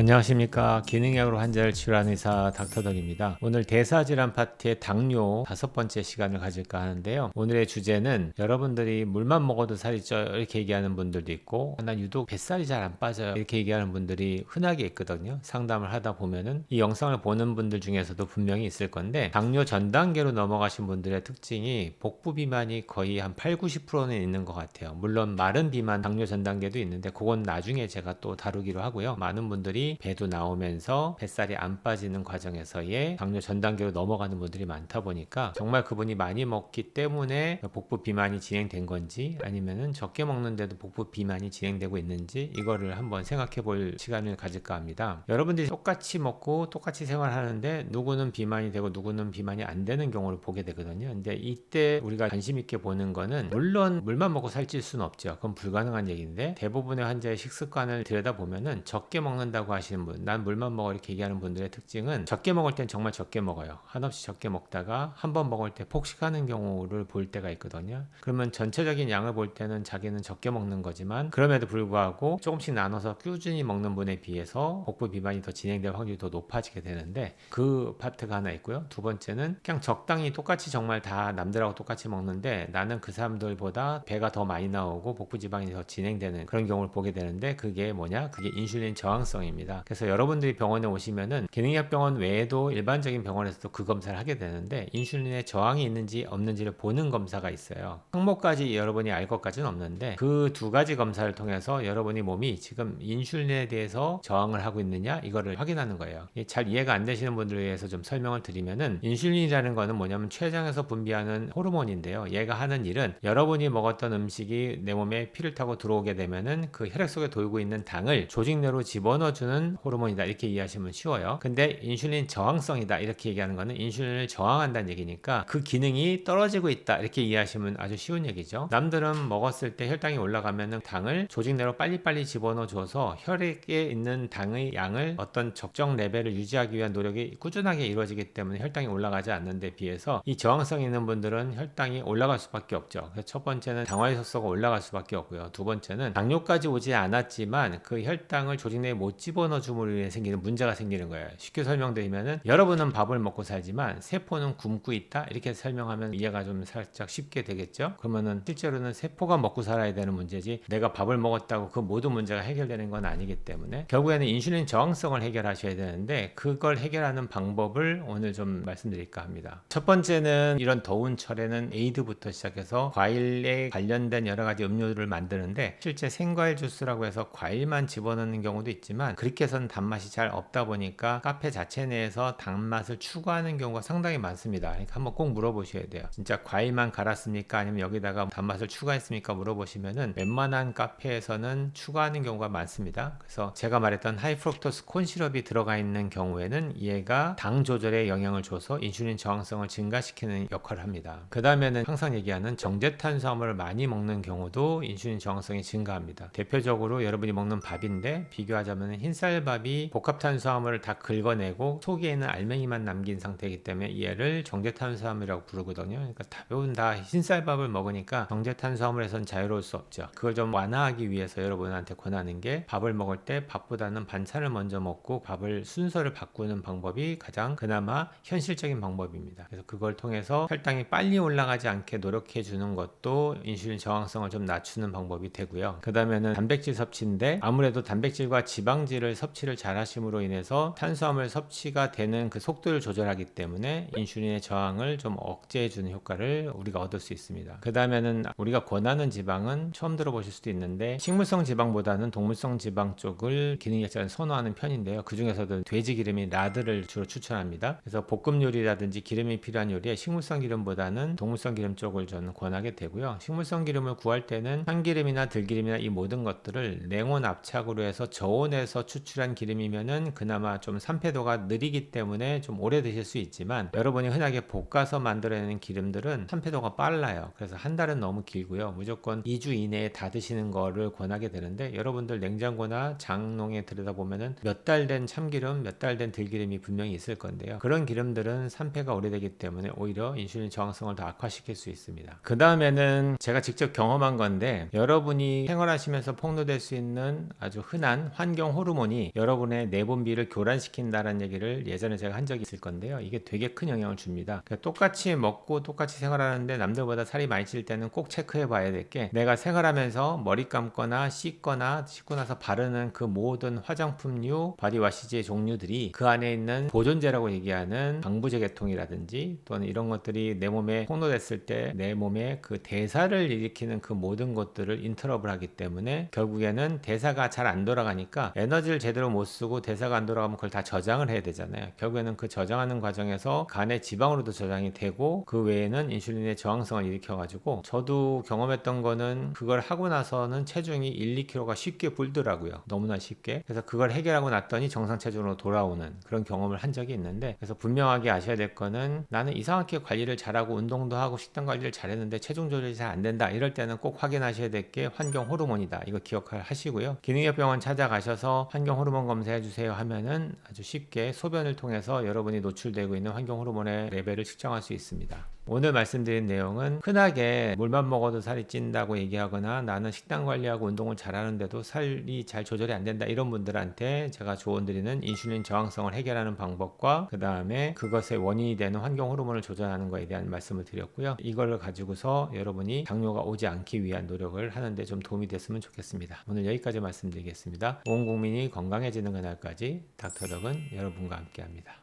안녕하십니까. 기능약으로 환자를 치료하는 의사 닥터덕입니다. 오늘 대사질환 파트의 당뇨 5번째 시간을 가질까 하는데요. 오늘의 주제는 여러분들이 물만 먹어도 살이 쪄요 이렇게 얘기하는 분들도 있고, 난 유독 뱃살이 잘 안 빠져요 이렇게 얘기하는 분들이 흔하게 있거든요. 상담을 하다 보면은 이 영상을 보는 분들 중에서도 분명히 있을 건데, 당뇨 전 단계로 넘어가신 분들의 특징이 복부 비만이 거의 한 8-90%는 있는 것 같아요. 물론 마른 비만 당뇨 전 단계도 있는데 그건 나중에 제가 또 다루기로 하고요. 많은 분들이 배도 나오면서 뱃살이 안 빠지는 과정에서의 당뇨 전 단계로 넘어가는 분들이 많다 보니까, 정말 그분이 많이 먹기 때문에 복부 비만이 진행된 건지, 아니면은 적게 먹는데도 복부 비만이 진행되고 있는지, 이거를 한번 생각해 볼 시간을 가질까 합니다. 여러분들이 똑같이 먹고 똑같이 생활하는데 누구는 비만이 되고 누구는 비만이 안 되는 경우를 보게 되거든요. 근데 이때 우리가 관심 있게 보는 거는, 물론 물만 먹고 살찔 수는 없죠. 그건 불가능한 얘기인데, 대부분의 환자의 식습관을 들여다보면은 적게 먹는다고 하시는 분, 난 물만 먹어 이렇게 얘기하는 분들의 특징은, 적게 먹을 땐 정말 적게 먹어요. 한없이 적게 먹다가 한 번 먹을 때 폭식하는 경우를 볼 때가 있거든요. 그러면 전체적인 양을 볼 때는 자기는 적게 먹는 거지만, 그럼에도 불구하고 조금씩 나눠서 꾸준히 먹는 분에 비해서 복부 비만이 더 진행될 확률이 더 높아지게 되는데, 그 파트가 하나 있고요. 두 번째는 그냥 적당히 똑같이 정말 다 남들하고 똑같이 먹는데 나는 그 사람들보다 배가 더 많이 나오고 복부 지방이 더 진행되는 그런 경우를 보게 되는데, 그게 뭐냐? 그게 인슐린 저항성입니다. 그래서 여러분들이 병원에 오시면은 기능약병원 외에도 일반적인 병원에서도 그 검사를 하게 되는데, 인슐린에 저항이 있는지 없는지를 보는 검사가 있어요. 항목까지 여러분이 알 것까지는 없는데, 그 두 가지 검사를 통해서 여러분이 몸이 지금 인슐린에 대해서 저항을 하고 있느냐, 이거를 확인하는 거예요. 잘 이해가 안 되시는 분들을 위해서 좀 설명을 드리면은, 인슐린이라는 거는 뭐냐면 췌장에서 분비하는 호르몬인데요. 얘가 하는 일은, 여러분이 먹었던 음식이 내 몸에 피를 타고 들어오게 되면은 그 혈액 속에 돌고 있는 당을 조직 내로 집어넣어주는 호르몬이다 이렇게 이해하시면 쉬워요. 근데 인슐린 저항성이다 이렇게 얘기하는 거는, 인슐린을 저항한다는 얘기니까 그 기능이 떨어지고 있다 이렇게 이해하시면 아주 쉬운 얘기죠. 남들은 먹었을 때 혈당이 올라가면은 당을 조직 내로 빨리빨리 집어넣어 줘서 혈액에 있는 당의 양을 어떤 적정 레벨을 유지하기 위한 노력이 꾸준하게 이루어지기 때문에 혈당이 올라가지 않는 데 비해서, 이 저항성이 있는 분들은 혈당이 올라갈 수밖에 없죠. 그래서 첫 번째는 당화의 속도가 올라갈 수밖에 없고요. 두 번째는 당뇨까지 오지 않았지만 그 혈당을 조직 내에 못 집어넣어 줌으로 인해 생기는 문제가 생기는 거예요. 쉽게 설명드리면은, 여러분은 밥을 먹고 살지만 세포는 굶고 있다 이렇게 설명하면 이해가 좀 살짝 쉽게 되겠죠. 그러면은 실제로는 세포가 먹고 살아야 되는 문제지, 내가 밥을 먹었다고 그 모든 문제가 해결되는 건 아니기 때문에, 결국에는 인슐린 저항성을 해결하셔야 되는데, 그걸 해결하는 방법을 오늘 좀 말씀드릴까 합니다. 첫 번째는, 이런 더운 철에는 에이드부터 시작해서 과일에 관련된 여러 가지 음료를 만드는데, 실제 생과일 주스라고 해서 과일만 집어넣는 경우도 있지만, 그렇게 해서는 단맛이 잘 없다 보니까 카페 자체 내에서 단맛을 추가하는 경우가 상당히 많습니다. 그러니까 한번 꼭 물어보셔야 돼요. 진짜 과일만 갈았습니까? 아니면 여기다가 단맛을 추가했습니까? 물어보시면은 웬만한 카페에서는 추가하는 경우가 많습니다. 그래서 제가 말했던 하이프룩토스 콘 시럽이 들어가 있는 경우에는 얘가 당 조절에 영향을 줘서 인슐린 저항성을 증가시키는 역할을 합니다. 그 다음에는 항상 얘기하는 정제탄수화물을 많이 먹는 경우도 인슐린 저항성이 증가합니다. 대표적으로 여러분이 먹는 밥인데, 비교하자면 흰쌀밥이 복합탄수화물을 다 긁어내고 속에 있는 알맹이만 남긴 상태이기 때문에 얘를 정제탄수화물이라고 부르거든요. 그러니까 대부분 다 흰쌀밥을 먹으니까 정제탄수화물에선 자유로울 수 없죠. 그걸 좀 완화하기 위해서 여러분한테 권하는 게, 밥을 먹을 때 밥보다는 반찬을 먼저 먹고 밥을 순서를 바꾸는 방법이 가장 그나마 현실적인 방법입니다. 그래서 그걸 통해서 혈당이 빨리 올라가지 않게 노력해 주는 것도 인슐린 저항성을 좀 낮추는 방법이 되고요. 그 다음에는 단백질 섭취인데, 아무래도 단백질과 지방질을 섭취를 잘 하심으로 인해서 탄수화물 섭취가 되는 그 속도를 조절하기 때문에 인슐린의 저항을 좀 억제해 주는 효과를 우리가 얻을 수 있습니다. 그 다음에는 우리가 권하는 지방은 처음 들어보실 수도 있는데, 식물성 지방보다는 동물성 지방 쪽을 기능약자는 선호하는 편인데요. 그 중에서도 돼지 기름인 라드를 주로 추천합니다. 그래서 볶음 요리라든지 기름이 필요한 요리에 식물성 기름보다는 동물성 기름 쪽을 저는 권하게 되고요. 식물성 기름을 구할 때는 참기름이나 들기름이나 이 모든 것들을 냉온 압착으로 해서 저온에서 추출한 기름이면은 그나마 좀 산패도가 느리기 때문에 좀 오래 드실 수 있지만, 여러분이 흔하게 볶아서 만들어내는 기름들은 산패도가 빨라요. 그래서 한 달은 너무 길고요. 무조건 2주 이내에 다 드시는 거를 권하게 되는데, 여러분들 냉장고나 장롱에 들여다보면은 몇 달 된 참기름, 몇 달 된 들기름이 분명히 있을 건데요. 그런 기름들은 산패가 오래되기 때문에 오히려 인슐린 저항성을 더 악화시킬 수 있습니다. 그 다음에는 제가 직접 경험한 건데, 여러분이 생활하시면서 폭로될 수 있는 아주 흔한 환경 호르몬이 호르몬이 여러분의 내분비를 교란시킨다는 얘기를 예전에 제가 한 적이 있을 건데요. 이게 되게 큰 영향을 줍니다. 그러니까 똑같이 먹고 똑같이 생활하는데 남들보다 살이 많이 찔 때는 꼭 체크해 봐야 될 게, 내가 생활하면서 머리 감거나 씻고 나서 바르는 그 모든 화장품류, 바디와시지의 종류들이 그 안에 있는 보존제라고 얘기하는 방부제 계통이라든지 또는 이런 것들이 내 몸에 폭로됐을 때 내 몸의 그 대사를 일으키는 그 모든 것들을 인터럽을 하기 때문에 결국에는 대사가 잘 안 돌아가니까 에너지를 제대로 못 쓰고 대사가 안 돌아가면 그걸 다 저장을 해야 되잖아요. 결국에는 그 저장하는 과정에서 간의 지방으로도 저장이 되고 그 외에는 인슐린의 저항성을 일으켜가지고, 저도 경험했던 거는 그걸 하고 나서는 체중이 1, 2kg가 쉽게 불더라고요. 너무나 쉽게. 그래서 그걸 해결하고 났더니 정상 체중으로 돌아오는 그런 경험을 한 적이 있는데, 그래서 분명하게 아셔야 될 거는, 나는 이상하게 관리를 잘하고 운동도 하고 식단 관리를 잘했는데 체중 조절이 잘 안 된다, 이럴 때는 꼭 확인하셔야 될 게 환경 호르몬이다. 이거 기억하시고요. 기능의학병원 찾아가셔서 환경 호르몬 검사해 주세요 하면은 아주 쉽게 소변을 통해서 여러분이 노출되고 있는 환경 호르몬의 레벨을 측정할 수 있습니다. 오늘 말씀드린 내용은 흔하게 물만 먹어도 살이 찐다고 얘기하거나 나는 식단 관리하고 운동을 잘하는데도 살이 잘 조절이 안 된다, 이런 분들한테 제가 조언드리는 인슐린 저항성을 해결하는 방법과 그 다음에 그것의 원인이 되는 환경 호르몬을 조절하는 것에 대한 말씀을 드렸고요. 이걸 가지고서 여러분이 당뇨가 오지 않기 위한 노력을 하는데 좀 도움이 됐으면 좋겠습니다. 오늘 여기까지 말씀드리겠습니다. 온 국민이 건강해지는 그날까지 닥터덕은 여러분과 함께합니다.